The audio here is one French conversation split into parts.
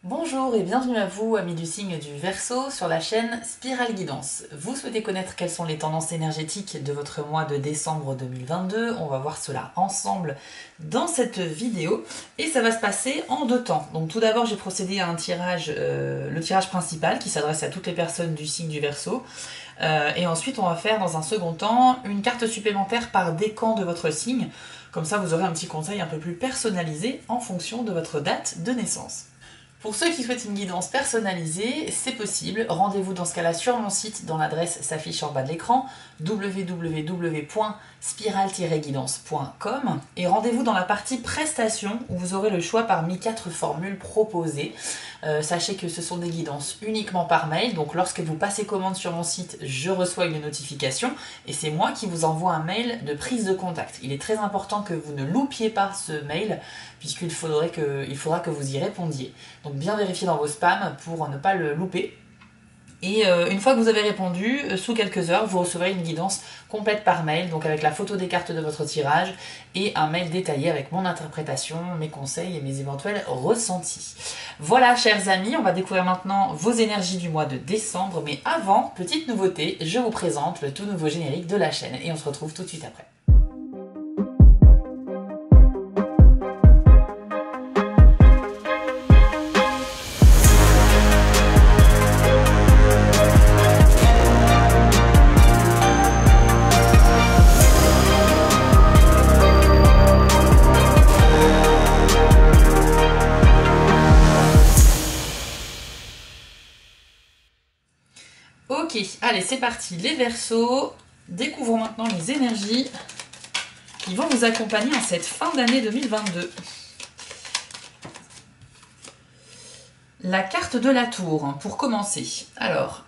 Bonjour et bienvenue à vous, amis du signe du Verseau, sur la chaîne Spirale Guidance. Vous souhaitez connaître quelles sont les tendances énergétiques de votre mois de décembre 2022? On va voir cela ensemble dans cette vidéo et ça va se passer en deux temps. Donc tout d'abord, j'ai procédé à un tirage, le tirage principal qui s'adresse à toutes les personnes du signe du Verseau. Et ensuite, on va faire dans un second temps une carte supplémentaire par décan de votre signe. Comme ça, vous aurez un petit conseil un peu plus personnalisé en fonction de votre date de naissance. Pour ceux qui souhaitent une guidance personnalisée, c'est possible. Rendez-vous dans ce cas-là sur mon site dont l'adresse s'affiche en bas de l'écran, www.spiral-guidance.com, et rendez-vous dans la partie prestations où vous aurez le choix parmi 4 formules proposées. Sachez que ce sont des guidances uniquement par mail, donc lorsque vous passez commande sur mon site, je reçois une notification et c'est moi qui vous envoie un mail de prise de contact. Il est très important que vous ne loupiez pas ce mail puisqu'il faudra que vous y répondiez. Donc bien vérifier dans vos spams pour ne pas le louper. Et une fois que vous avez répondu, sous quelques heures, vous recevrez une guidance complète par mail, donc avec la photo des cartes de votre tirage et un mail détaillé avec mon interprétation, mes conseils et mes éventuels ressentis. Voilà, chers amis, on va découvrir maintenant vos énergies du mois de décembre. Mais avant, petite nouveauté, je vous présente le tout nouveau générique de la chaîne et on se retrouve tout de suite après. Ok, allez, c'est parti. Les Verseaux, découvrons maintenant les énergies qui vont vous accompagner en cette fin d'année 2022. La carte de la tour, pour commencer. Alors,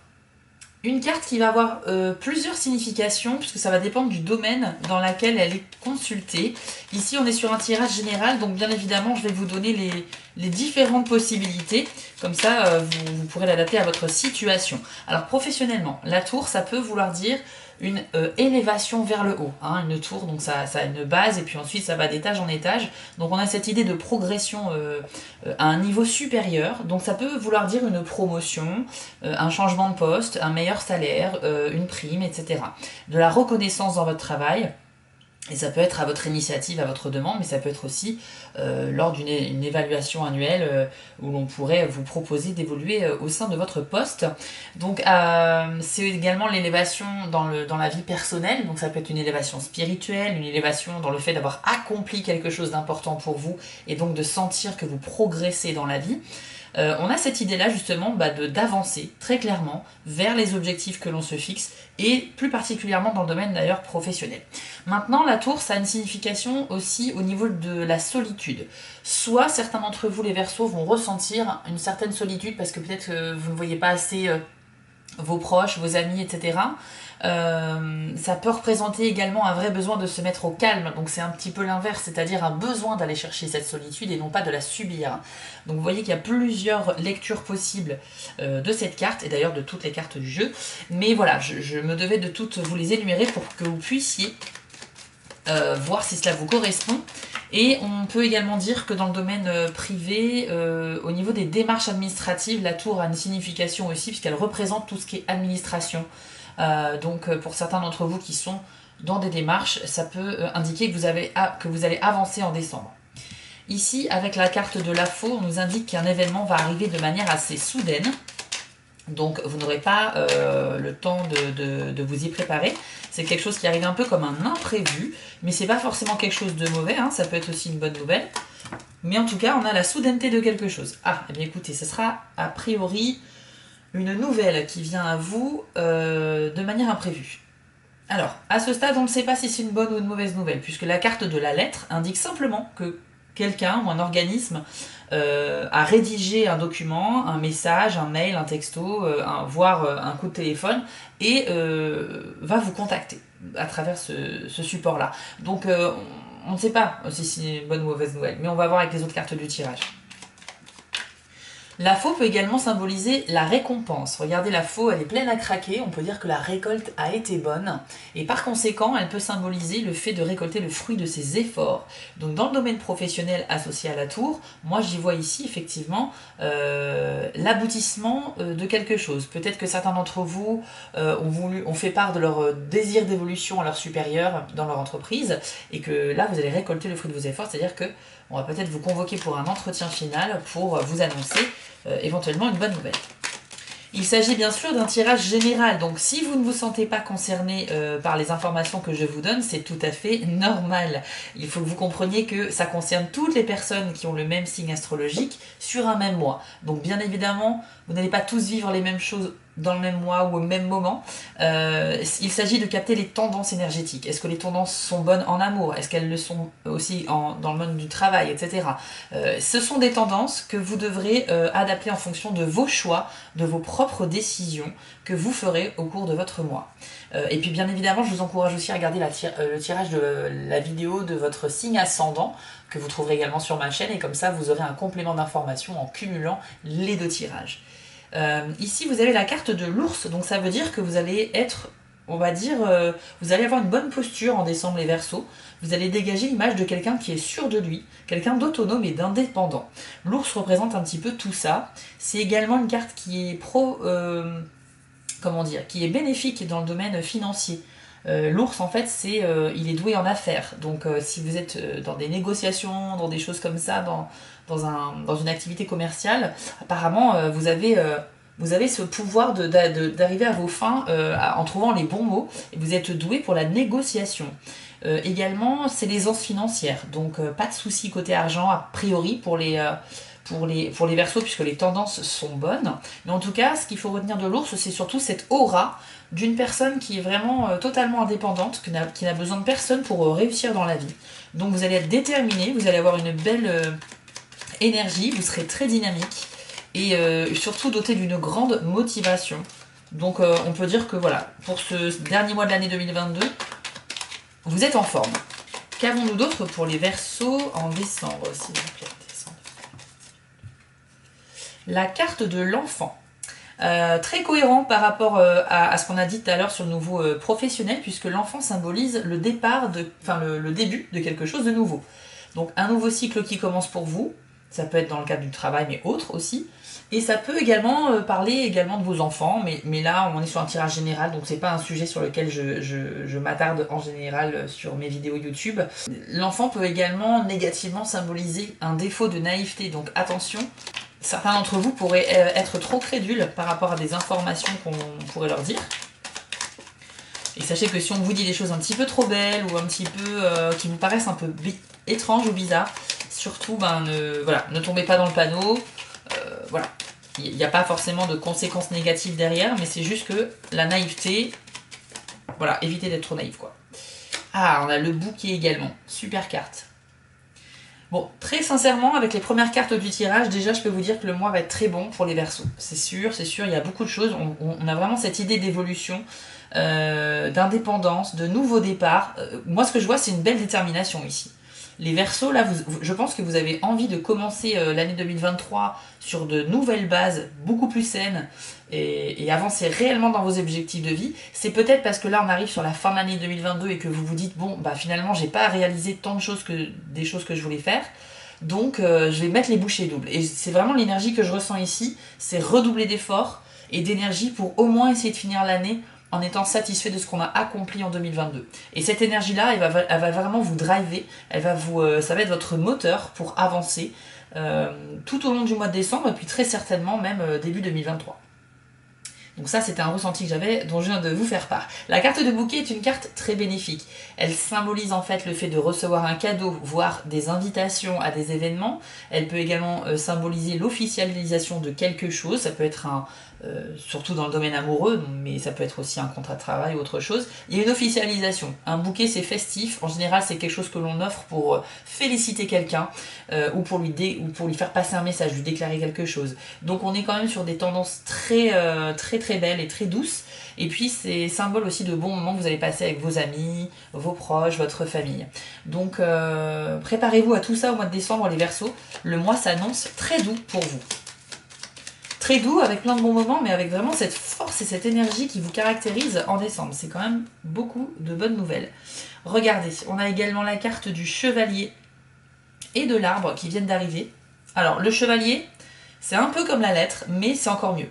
une carte qui va avoir plusieurs significations, puisque ça va dépendre du domaine dans lequel elle est consultée. Ici, on est sur un tirage général, donc bien évidemment, je vais vous donner les différentes possibilités. Comme ça, vous pourrez l'adapter à votre situation. Alors, professionnellement, la tour, ça peut vouloir dire une élévation vers le haut. Hein, une tour, donc ça a une base, et puis ensuite, ça va d'étage en étage. Donc, on a cette idée de progression à un niveau supérieur. Donc, ça peut vouloir dire une promotion, un changement de poste, un meilleur salaire, une prime, etc. De la reconnaissance dans votre travail. Et ça peut être à votre initiative, à votre demande, mais ça peut être aussi lors d'une évaluation annuelle où l'on pourrait vous proposer d'évoluer au sein de votre poste. Donc c'est également l'élévation dans la vie personnelle, donc ça peut être une élévation spirituelle, une élévation dans le fait d'avoir accompli quelque chose d'important pour vous et donc de sentir que vous progressez dans la vie. On a cette idée-là justement d'avancer très clairement vers les objectifs que l'on se fixe et plus particulièrement dans le domaine d'ailleurs professionnel. Maintenant, la tour, ça a une signification aussi au niveau de la solitude. Soit certains d'entre vous, les Verseaux, vont ressentir une certaine solitude parce que peut-être vous ne voyez pas assez vos proches, vos amis, etc. Ça peut représenter également un vrai besoin de se mettre au calme, donc c'est un petit peu l'inverse, c'est-à-dire un besoin d'aller chercher cette solitude et non pas de la subir. Donc vous voyez qu'il y a plusieurs lectures possibles de cette carte, et d'ailleurs de toutes les cartes du jeu, mais voilà, je me devais de toutes vous les énumérer pour que vous puissiez voir si cela vous correspond. Et on peut également dire que dans le domaine privé, au niveau des démarches administratives, la tour a une signification aussi puisqu'elle représente tout ce qui est administration. Donc pour certains d'entre vous qui sont dans des démarches, ça peut indiquer que vous allez avancer en décembre. Ici, avec la carte de l'AFO, on nous indique qu'un événement va arriver de manière assez soudaine. Donc vous n'aurez pas le temps de vous y préparer. C'est quelque chose qui arrive un peu comme un imprévu, mais c'est pas forcément quelque chose de mauvais, hein, ça peut être aussi une bonne nouvelle. Mais en tout cas, on a la soudaineté de quelque chose. Ah, eh bien écoutez, ce sera a priori une nouvelle qui vient à vous de manière imprévue. Alors, à ce stade, on ne sait pas si c'est une bonne ou une mauvaise nouvelle, puisque la carte de la lettre indique simplement que quelqu'un ou un organisme a rédigé un document, un message, un mail, un texto, voire un coup de téléphone, et va vous contacter à travers ce support-là. Donc, on ne sait pas si c'est une bonne ou mauvaise nouvelle, mais on va voir avec les autres cartes du tirage. La faux peut également symboliser la récompense. Regardez, la faux, elle est pleine à craquer, on peut dire que la récolte a été bonne, et par conséquent, elle peut symboliser le fait de récolter le fruit de ses efforts. Donc dans le domaine professionnel associé à la tour, moi j'y vois ici effectivement l'aboutissement de quelque chose. Peut-être que certains d'entre vous ont fait part de leur désir d'évolution à leur supérieur dans leur entreprise, et que là vous allez récolter le fruit de vos efforts, c'est-à-dire que on va peut-être vous convoquer pour un entretien final pour vous annoncer éventuellement une bonne nouvelle. Il s'agit bien sûr d'un tirage général, donc si vous ne vous sentez pas concerné par les informations que je vous donne, c'est tout à fait normal. Il faut que vous compreniez que ça concerne toutes les personnes qui ont le même signe astrologique sur un même mois. Donc bien évidemment, vous n'allez pas tous vivre les mêmes choses dans le même mois ou au même moment. Il s'agit de capter les tendances énergétiques. Est-ce que les tendances sont bonnes en amour? Est-ce qu'elles le sont aussi dans le monde du travail, etc. Ce sont des tendances que vous devrez adapter en fonction de vos choix, de vos propres décisions que vous ferez au cours de votre mois. Et puis bien évidemment, je vous encourage aussi à regarder le tirage de la vidéo de votre signe ascendant, que vous trouverez également sur ma chaîne, et comme ça vous aurez un complément d'information en cumulant les deux tirages. Ici vous avez la carte de l'ours, donc ça veut dire que vous allez être, on va dire, vous allez avoir une bonne posture en décembre les Verseaux. Vous allez dégager l'image de quelqu'un qui est sûr de lui, quelqu'un d'autonome et d'indépendant. L'ours représente un petit peu tout ça. C'est également une carte qui est qui est bénéfique dans le domaine financier. L'ours en fait il est doué en affaires, donc si vous êtes dans des négociations, dans des choses comme ça, dans une activité commerciale, apparemment vous avez ce pouvoir d'arriver à vos fins en trouvant les bons mots, et vous êtes doué pour la négociation. Également, c'est l'aisance financière, donc pas de soucis côté argent a priori pour les Verseaux, puisque les tendances sont bonnes. Mais en tout cas, ce qu'il faut retenir de l'ours, c'est surtout cette aura d'une personne qui est vraiment totalement indépendante, qui n'a besoin de personne pour réussir dans la vie. Donc vous allez être déterminé, vous allez avoir une belle énergie, vous serez très dynamique, et surtout doté d'une grande motivation. Donc on peut dire que voilà, pour ce dernier mois de l'année 2022, vous êtes en forme. Qu'avons-nous d'autre pour les Verseaux en décembre, s'il vous plaît? La carte de l'enfant. Très cohérent par rapport à ce qu'on a dit tout à l'heure sur le nouveau professionnel, puisque l'enfant symbolise le début de quelque chose de nouveau. Donc un nouveau cycle qui commence pour vous, ça peut être dans le cadre du travail, mais autre aussi. Et ça peut également parler également de vos enfants, mais là on est sur un tirage général, donc c'est pas un sujet sur lequel je m'attarde en général sur mes vidéos YouTube. L'enfant peut également négativement symboliser un défaut de naïveté, donc attention. Certains d'entre vous pourraient être trop crédules par rapport à des informations qu'on pourrait leur dire. Et sachez que si on vous dit des choses un petit peu trop belles ou un petit peu qui vous paraissent un peu étranges ou bizarres, surtout ne tombez pas dans le panneau. Voilà. Il n'y a pas forcément de conséquences négatives derrière, mais c'est juste que la naïveté, voilà, évitez d'être trop naïf quoi. Ah, on a le bouquet également. Super carte. Bon, très sincèrement, avec les premières cartes du tirage, déjà je peux vous dire que le mois va être très bon pour les Verseaux. C'est sûr, il y a beaucoup de choses. On a vraiment cette idée d'évolution, d'indépendance, de nouveau départ. Moi, ce que je vois, c'est une belle détermination ici. Les Verseaux, là, je pense que vous avez envie de commencer l'année 2023 sur de nouvelles bases, beaucoup plus saines, et avancer réellement dans vos objectifs de vie. C'est peut-être parce que là, on arrive sur la fin de l'année 2022 et que vous vous dites, bon, bah finalement, j'ai pas réalisé tant de choses des choses que je voulais faire, donc je vais mettre les bouchées doubles. Et c'est vraiment l'énergie que je ressens ici, c'est redoubler d'efforts et d'énergie pour au moins essayer de finir l'année en étant satisfait de ce qu'on a accompli en 2022. Et cette énergie-là, elle va vraiment vous driver, ça va être votre moteur pour avancer tout au long du mois de décembre, et puis très certainement même début 2023. Donc ça, c'était un ressenti que j'avais, dont je viens de vous faire part. La carte de bouquet est une carte très bénéfique. Elle symbolise en fait le fait de recevoir un cadeau, voire des invitations à des événements. Elle peut également symboliser l'officialisation de quelque chose. Ça peut être surtout dans le domaine amoureux, mais ça peut être aussi un contrat de travail ou autre chose. Il y a une officialisation. Un bouquet, c'est festif. En général, c'est quelque chose que l'on offre pour féliciter quelqu'un ou pour lui faire passer un message, lui déclarer quelque chose. Donc on est quand même sur des tendances très belles et très douces. Et puis c'est symbole aussi de bons moments que vous allez passer avec vos amis, vos proches, votre famille. Donc préparez-vous à tout ça au mois de décembre, les Verseaux. Le mois s'annonce très doux pour vous. très doux, avec plein de bons moments, mais avec vraiment cette force et cette énergie qui vous caractérise en décembre. C'est quand même beaucoup de bonnes nouvelles. Regardez, on a également la carte du chevalier et de l'arbre qui viennent d'arriver. Alors, le chevalier, c'est un peu comme la lettre, mais c'est encore mieux.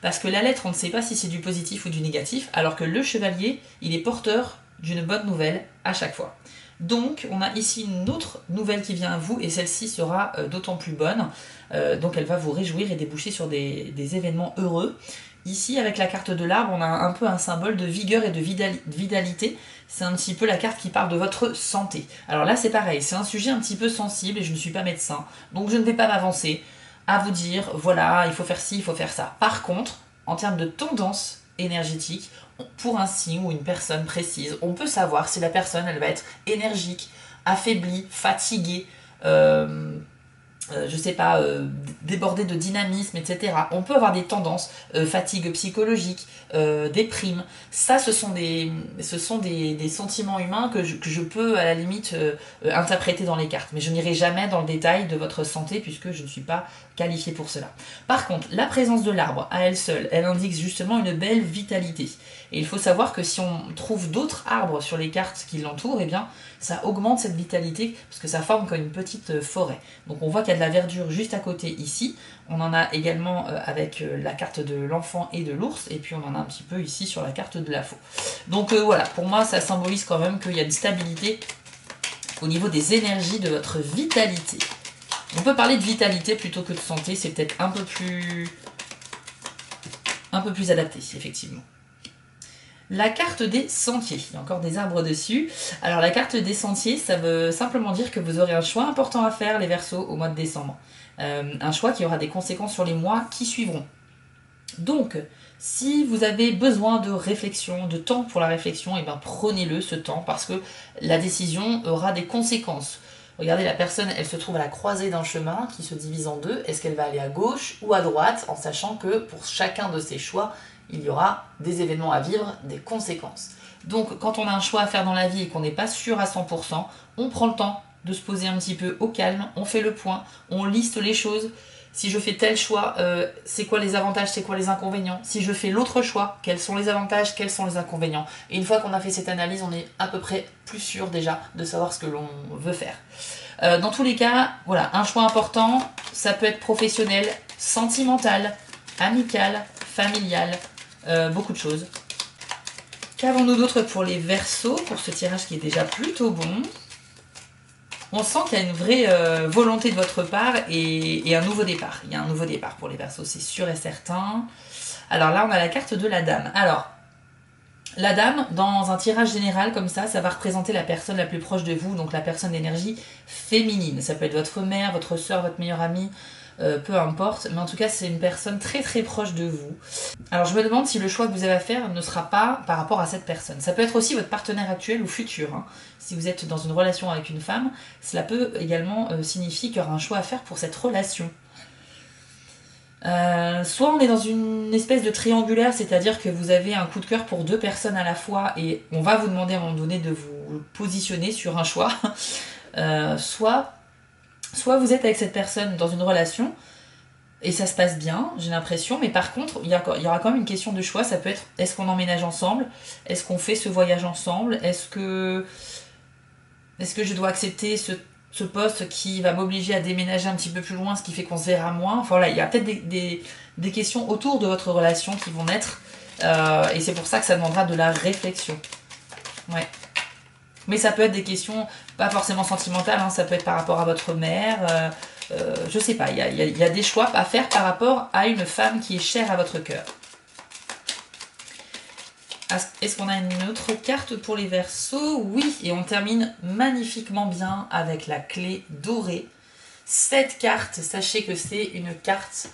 Parce que la lettre, on ne sait pas si c'est du positif ou du négatif, alors que le chevalier, il est porteur d'une bonne nouvelle à chaque fois. Donc, on a ici une autre nouvelle qui vient à vous, et celle-ci sera d'autant plus bonne. Donc, elle va vous réjouir et déboucher sur des événements heureux. Ici, avec la carte de l'arbre, on a un peu un symbole de vigueur et de vitalité. C'est un petit peu la carte qui parle de votre santé. Alors là, c'est pareil, c'est un sujet un petit peu sensible et je ne suis pas médecin. Donc, je ne vais pas m'avancer à vous dire, voilà, il faut faire ci, il faut faire ça. Par contre, en termes de tendance énergétique, pour un signe ou une personne précise, on peut savoir si la personne, elle va être énergique, affaiblie, fatiguée, je sais pas, débordée de dynamisme, etc. On peut avoir des tendances, fatigue psychologique, déprime. Ça, ce sont des sentiments humains que je peux, à la limite, interpréter dans les cartes. Mais je n'irai jamais dans le détail de votre santé, puisque je ne suis pas qualifiée pour cela. Par contre, la présence de l'arbre, à elle seule, elle indique justement une belle vitalité. Et il faut savoir que si on trouve d'autres arbres sur les cartes qui l'entourent, eh bien, ça augmente cette vitalité, parce que ça forme comme une petite forêt. Donc on voit qu'il y a de la verdure juste à côté ici. On en a également avec la carte de l'enfant et de l'ours, et puis on en a un petit peu ici sur la carte de la faux. Donc voilà, pour moi ça symbolise quand même qu'il y a une stabilité au niveau des énergies de votre vitalité. On peut parler de vitalité plutôt que de santé, c'est peut-être un peu plus adapté, effectivement. La carte des sentiers, il y a encore des arbres dessus. Alors la carte des sentiers, ça veut simplement dire que vous aurez un choix important à faire, les Verseaux, au mois de décembre. Un choix qui aura des conséquences sur les mois qui suivront. Donc, si vous avez besoin de réflexion, de temps pour la réflexion, et ben prenez-le ce temps, parce que la décision aura des conséquences. Regardez, la personne, elle se trouve à la croisée d'un chemin qui se divise en deux. Est-ce qu'elle va aller à gauche ou à droite, en sachant que pour chacun de ses choix, il y aura des événements à vivre, des conséquences. Donc, quand on a un choix à faire dans la vie et qu'on n'est pas sûr à 100%, on prend le temps de se poser un petit peu au calme, on fait le point, on liste les choses. Si je fais tel choix, c'est quoi les avantages, c'est quoi les inconvénients? Si je fais l'autre choix, quels sont les avantages, quels sont les inconvénients? Et une fois qu'on a fait cette analyse, on est à peu près plus sûr déjà de savoir ce que l'on veut faire. Dans tous les cas, voilà, un choix important, ça peut être professionnel, sentimental, amical, familial, beaucoup de choses. Qu'avons-nous d'autre pour les Verseaux, pour ce tirage qui est déjà plutôt bon? On sent qu'il y a une vraie volonté de votre part et un nouveau départ. Il y a un nouveau départ pour les Verseaux, c'est sûr et certain. Alors là, on a la carte de la dame. Alors, la dame, dans un tirage général comme ça va représenter la personne la plus proche de vous, donc la personne d'énergie féminine. Ça peut être votre mère, votre soeur, votre meilleure amie, peu importe, mais en tout cas c'est une personne très très proche de vous. Alors je me demande si le choix que vous avez à faire ne sera pas par rapport à cette personne. Ça peut être aussi votre partenaire actuel ou futur. Hein. Si vous êtes dans une relation avec une femme, cela peut également signifier qu'il y aura un choix à faire pour cette relation. Soit on est dans une espèce de triangulaire, c'est-à-dire que vous avez un coup de cœur pour deux personnes à la fois et on va vous demander à un moment donné de vous positionner sur un choix. Soit vous êtes avec cette personne dans une relation et ça se passe bien, j'ai l'impression, mais par contre, il y aura quand même une question de choix. Ça peut être, est-ce qu'on emménage ensemble? Est-ce qu'on fait ce voyage ensemble? Est-ce que je dois accepter ce poste qui va m'obliger à déménager un petit peu plus loin, ce qui fait qu'on se verra moins? Enfin voilà, il y a peut-être des questions autour de votre relation qui vont naître, et c'est pour ça que ça demandera de la réflexion. Ouais. Mais ça peut être des questions pas forcément sentimentales, hein, ça peut être par rapport à votre mère, je sais pas, il y a des choix à faire par rapport à une femme qui est chère à votre cœur. Est-ce qu'on a une autre carte pour les Verseaux? Oui, et on termine magnifiquement bien avec la clé dorée. Cette carte, sachez que c'est une carte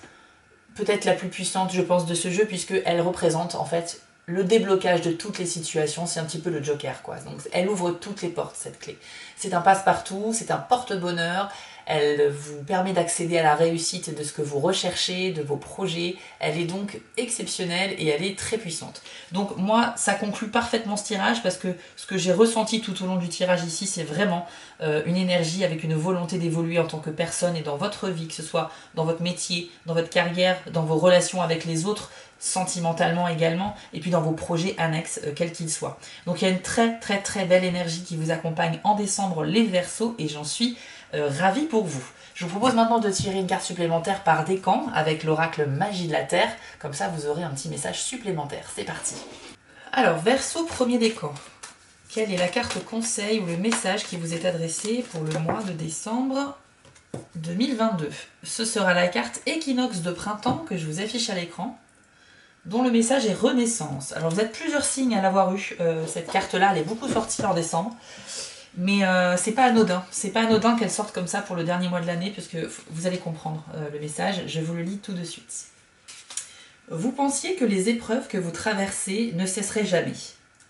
peut-être la plus puissante, je pense, de ce jeu, puisqu'elle représente en fait le déblocage de toutes les situations. C'est un petit peu le Joker, quoi. Donc elle ouvre toutes les portes, cette clé. C'est un passe-partout, c'est un porte-bonheur. elle vous permet d'accéder à la réussite de ce que vous recherchez, de vos projets. Elle est donc exceptionnelle et elle est très puissante. Donc moi, ça conclut parfaitement ce tirage parce que ce que j'ai ressenti tout au long du tirage ici, c'est vraiment une énergie avec une volonté d'évoluer en tant que personne et dans votre vie, que ce soit dans votre métier, dans votre carrière, dans vos relations avec les autres, sentimentalement également, et puis dans vos projets annexes, quels qu'ils soient. Donc il y a une très belle énergie qui vous accompagne en décembre, les Verseaux, et j'en suis ravie pour vous. Je vous propose maintenant de tirer une carte supplémentaire par décan avec l'oracle Magie de la Terre, comme ça vous aurez un petit message supplémentaire. C'est parti. Alors, Verseau, premier décan. Quelle est la carte conseil ou le message qui vous est adressé pour le mois de décembre 2022? Ce sera la carte équinoxe de printemps que je vous affiche à l'écran, dont le message est renaissance. Alors vous êtes plusieurs signes à l'avoir eu, cette carte-là, elle est beaucoup sortie en décembre, mais c'est pas anodin. C'est pas anodin qu'elle sorte comme ça pour le dernier mois de l'année, parce que vous allez comprendre le message, je vous le lis tout de suite. Vous pensiez que les épreuves que vous traversez ne cesseraient jamais.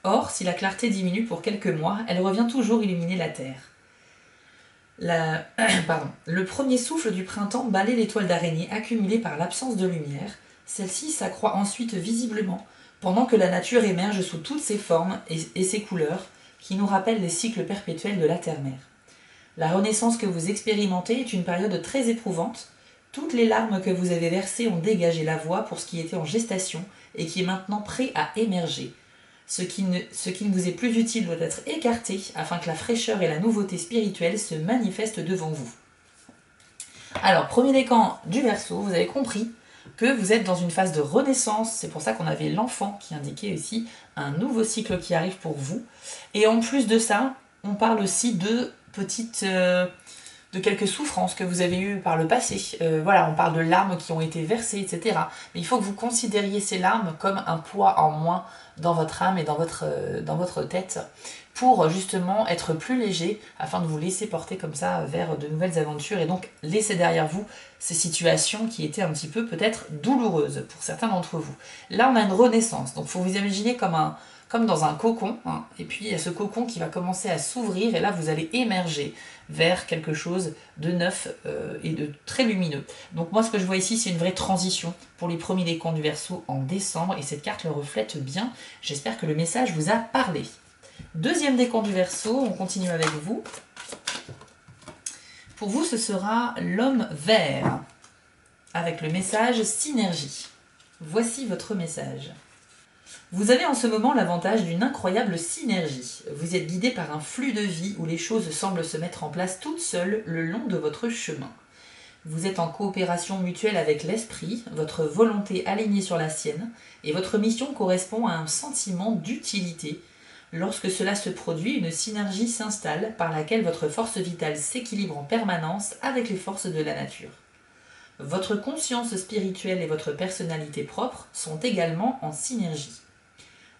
Or, si la clarté diminue pour quelques mois, elle revient toujours illuminer la Terre. Le premier souffle du printemps balaie l'étoile d'araignée accumulée par l'absence de lumière. Celle-ci s'accroît ensuite visiblement, pendant que la nature émerge sous toutes ses formes et ses couleurs, qui nous rappellent les cycles perpétuels de la Terre-Mère. La renaissance que vous expérimentez est une période très éprouvante. Toutes les larmes que vous avez versées ont dégagé la voie pour ce qui était en gestation et qui est maintenant prêt à émerger. Ce qui ne vous est plus utile doit être écarté afin que la fraîcheur et la nouveauté spirituelle se manifestent devant vous. Alors, premier décan du Verseau, vous avez compris que vous êtes dans une phase de renaissance. C'est pour ça qu'on avait l'enfant qui indiquait aussi un nouveau cycle qui arrive pour vous. Et en plus de ça, on parle aussi de de quelques souffrances que vous avez eues par le passé. Voilà, on parle de larmes qui ont été versées, etc. Mais il faut que vous considériez ces larmes comme un poids en moins dans votre âme et dans votre tête pour justement être plus léger afin de vous laisser porter comme ça vers de nouvelles aventures et donc laisser derrière vous ces situations qui étaient un petit peu peut-être douloureuses pour certains d'entre vous. Là, on a une renaissance, donc il faut vous imaginer comme dans un cocon, hein, et puis il y a ce cocon qui va commencer à s'ouvrir et là vous allez émerger vers quelque chose de neuf et de très lumineux. Donc moi ce que je vois ici c'est une vraie transition pour les premiers décans du Verseau en décembre et cette carte le reflète bien. J'espère que le message vous a parlé. Deuxième décan du Verseau, on continue avec vous. Pour vous ce sera l'homme vert avec le message synergie. Voici votre message. Vous avez en ce moment l'avantage d'une incroyable synergie. Vous êtes guidé par un flux de vie où les choses semblent se mettre en place toutes seules le long de votre chemin. Vous êtes en coopération mutuelle avec l'esprit, votre volonté alignée sur la sienne, et votre mission correspond à un sentiment d'utilité. Lorsque cela se produit, une synergie s'installe par laquelle votre force vitale s'équilibre en permanence avec les forces de la nature. Votre conscience spirituelle et votre personnalité propre sont également en synergie.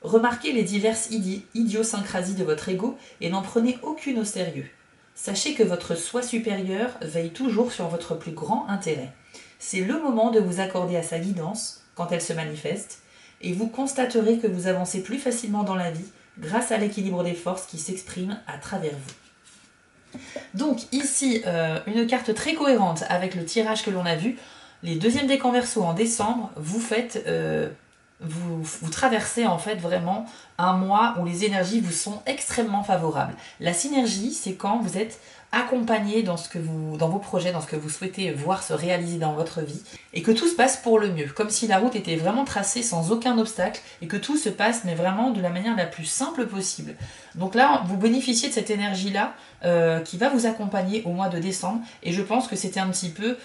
Remarquez les diverses idiosyncrasies de votre ego et n'en prenez aucune au sérieux. Sachez que votre soi supérieur veille toujours sur votre plus grand intérêt. C'est le moment de vous accorder à sa guidance quand elle se manifeste et vous constaterez que vous avancez plus facilement dans la vie grâce à l'équilibre des forces qui s'expriment à travers vous. Donc ici, une carte très cohérente avec le tirage que l'on a vu. Les deuxièmes décans Verseau en décembre, vous traversez en fait vraiment un mois où les énergies vous sont extrêmement favorables. La synergie, c'est quand vous êtes accompagné dans vos projets, dans ce que vous souhaitez voir se réaliser dans votre vie, et que tout se passe pour le mieux, comme si la route était vraiment tracée sans aucun obstacle, et que tout se passe mais vraiment de la manière la plus simple possible. Donc là, vous bénéficiez de cette énergie-là qui va vous accompagner au mois de décembre, et je pense que c'était un petit peu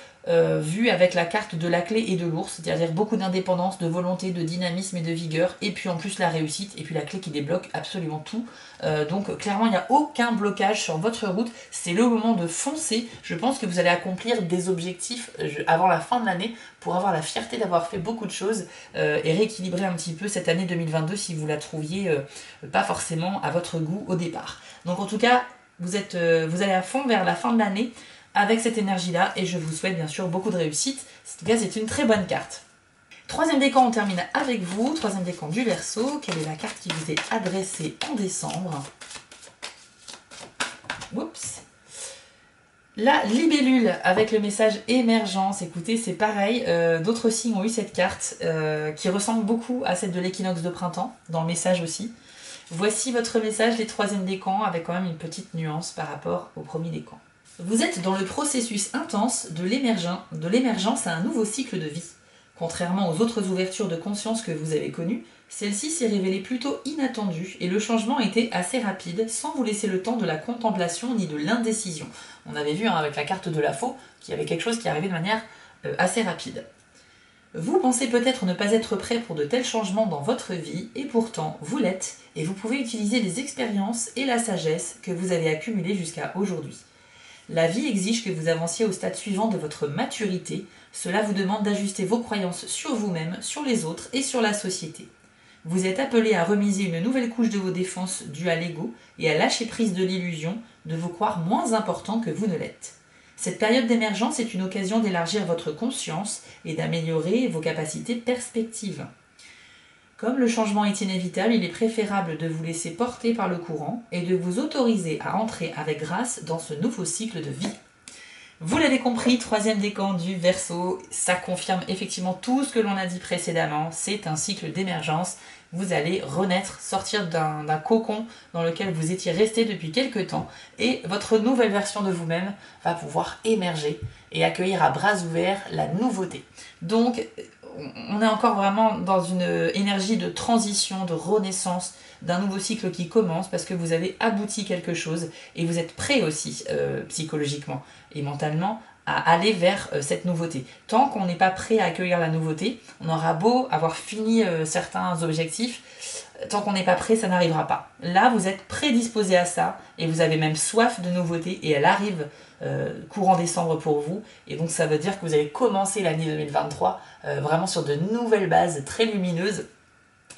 vu avec la carte de la clé et de l'ours, c'est-à-dire beaucoup d'indépendance, de volonté, de dynamisme et de vigueur, et puis en plus la réussite, et puis la clé qui débloque absolument tout. Donc clairement, il n'y a aucun blocage sur votre route, c'est le moment de foncer. Je pense que vous allez accomplir des objectifs avant la fin de l'année pour avoir la fierté d'avoir fait beaucoup de choses et rééquilibrer un petit peu cette année 2022 si vous la trouviez pas forcément à votre goût au départ. Donc en tout cas, vous allez à fond vers la fin de l'année avec cette énergie-là et je vous souhaite bien sûr beaucoup de réussite. En tout cas, c'est une très bonne carte. Troisième décan, on termine avec vous. Troisième décan du Verseau. Quelle est la carte qui vous est adressée en décembre? Oups. La libellule avec le message émergence, écoutez, c'est pareil, d'autres signes ont eu cette carte qui ressemble beaucoup à celle de l'équinoxe de printemps, dans le message aussi. Voici votre message des troisièmes décans avec quand même une petite nuance par rapport au premier décan. Vous êtes dans le processus intense de l'émergence à un nouveau cycle de vie. Contrairement aux autres ouvertures de conscience que vous avez connues, celle-ci s'est révélée plutôt inattendue et le changement était assez rapide sans vous laisser le temps de la contemplation ni de l'indécision. On avait vu avec la carte de la faux qu'il y avait quelque chose qui arrivait de manière assez rapide. Vous pensez peut-être ne pas être prêt pour de tels changements dans votre vie et pourtant vous l'êtes et vous pouvez utiliser les expériences et la sagesse que vous avez accumulées jusqu'à aujourd'hui. La vie exige que vous avanciez au stade suivant de votre maturité. Cela vous demande d'ajuster vos croyances sur vous-même, sur les autres et sur la société. Vous êtes appelé à remiser une nouvelle couche de vos défenses dues à l'ego et à lâcher prise de l'illusion de vous croire moins important que vous ne l'êtes. Cette période d'émergence est une occasion d'élargir votre conscience et d'améliorer vos capacités perspectives. Comme le changement est inévitable, il est préférable de vous laisser porter par le courant et de vous autoriser à entrer avec grâce dans ce nouveau cycle de vie. Vous l'avez compris, troisième décan du Verseau, ça confirme effectivement tout ce que l'on a dit précédemment, c'est un cycle d'émergence. Vous allez renaître, sortir d'un cocon dans lequel vous étiez resté depuis quelque temps et votre nouvelle version de vous-même va pouvoir émerger et accueillir à bras ouverts la nouveauté. Donc, on est encore vraiment dans une énergie de transition, de renaissance, d'un nouveau cycle qui commence parce que vous avez abouti quelque chose et vous êtes prêt aussi psychologiquement et mentalement à aller vers cette nouveauté. Tant qu'on n'est pas prêt à accueillir la nouveauté, on aura beau avoir fini certains objectifs, tant qu'on n'est pas prêt, ça n'arrivera pas. Là, vous êtes prédisposé à ça et vous avez même soif de nouveauté et elle arrive courant décembre pour vous. Et donc ça veut dire que vous allez commencer l'année 2023 vraiment sur de nouvelles bases très lumineuses.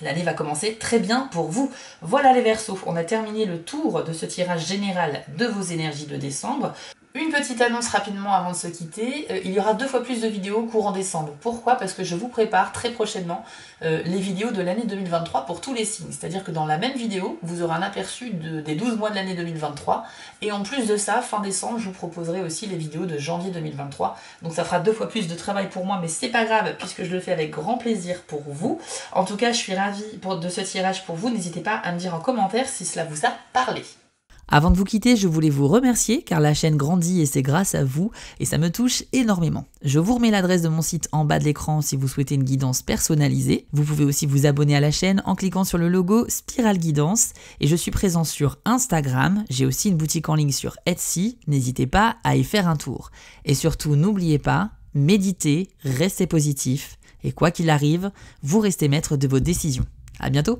L'année va commencer très bien pour vous. Voilà les Verseaux, on a terminé le tour de ce tirage général de vos énergies de décembre. Une petite annonce rapidement avant de se quitter, il y aura 2 fois plus de vidéos courant décembre. Pourquoi? Parce que je vous prépare très prochainement les vidéos de l'année 2023 pour tous les signes. C'est-à-dire que dans la même vidéo, vous aurez un aperçu des 12 mois de l'année 2023. Et en plus de ça, fin décembre, je vous proposerai aussi les vidéos de janvier 2023. Donc ça fera 2 fois plus de travail pour moi, mais c'est pas grave puisque je le fais avec grand plaisir pour vous. En tout cas, je suis ravie de ce tirage pour vous. N'hésitez pas à me dire en commentaire si cela vous a parlé. Avant de vous quitter, je voulais vous remercier car la chaîne grandit et c'est grâce à vous et ça me touche énormément. Je vous remets l'adresse de mon site en bas de l'écran si vous souhaitez une guidance personnalisée. Vous pouvez aussi vous abonner à la chaîne en cliquant sur le logo Spiral Guidance et je suis présent sur Instagram. J'ai aussi une boutique en ligne sur Etsy. N'hésitez pas à y faire un tour. Et surtout, n'oubliez pas, méditez, restez positif et quoi qu'il arrive, vous restez maître de vos décisions. À bientôt!